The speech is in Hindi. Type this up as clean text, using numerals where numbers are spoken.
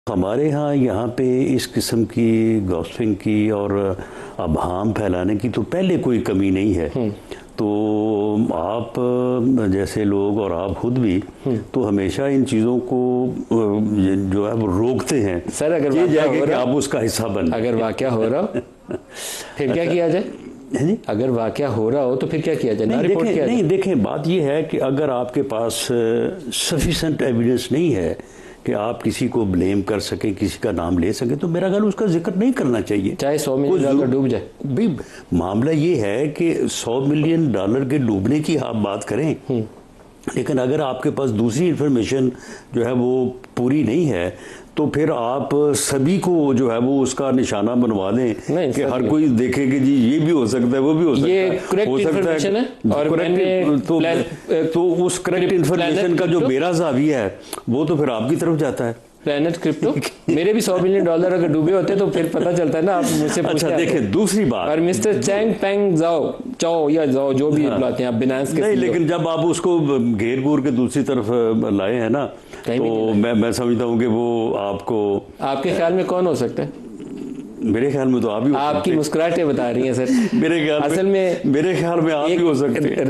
हमारे यहाँ पे इस किस्म की गॉसिपिंग की और अभाम फैलाने की तो पहले कोई कमी नहीं है। तो आप जैसे लोग और आप खुद भी तो हमेशा इन चीज़ों को जो है वो रोकते हैं। सर अगर ये वाक़या जाके हो कि रहा आप उसका हिस्सा बन, अगर वाक़या हो रहा हो फिर क्या किया जाए? नहीं अगर वाक़या हो रहा हो तो फिर क्या किया जाए? ना रिपोर्ट किया जाए? नहीं देखें, बात ये है कि अगर आपके पास सफिशेंट एविडेंस नहीं है कि आप किसी को ब्लेम कर सकें, किसी का नाम ले सकें, तो मेरा ख्याल उसका जिक्र नहीं करना चाहिए, चाहे 100 मिलियन डॉलर डूब जाए। भाई मामला ये है कि 100 मिलियन डॉलर के डूबने की आप बात करें, लेकिन अगर आपके पास दूसरी इन्फॉर्मेशन जो है वो पूरी नहीं है तो फिर आप सभी को जो है वो उसका निशाना बनवा दें कि हर कोई देखे कि जी ये भी हो सकता है, वो भी हो सकता है। ये करेक्ट इन्फॉर्मेशन है और मैंने तो उस करेक्ट इन्फॉर्मेशन का जो मेरा जाविया है वो तो फिर आपकी तरफ जाता है। प्लैनेट क्रिप्टो मेरे भी 100 मिलियन डॉलर अगर डूबे होते तो फिर पता चलता है ना, आप मुझसे पूछते। अच्छा देखें, दूसरी बात, और मिस्टर चैंग पेंग जाओ या जाओ जो भी बुलाते हैं आप बिनांस के नहीं, लेकिन जब आप उसको घेर घूर के दूसरी तरफ लाए हैं ना, तो मैं समझता हूँ कि वो आपके ख्याल में कौन हो सकता है? मेरे ख्याल में तो आप ही, आपकी मुस्कुराहटें बता रही हैं सर। मेरे ख्याल में आप ही हो सकते हैं।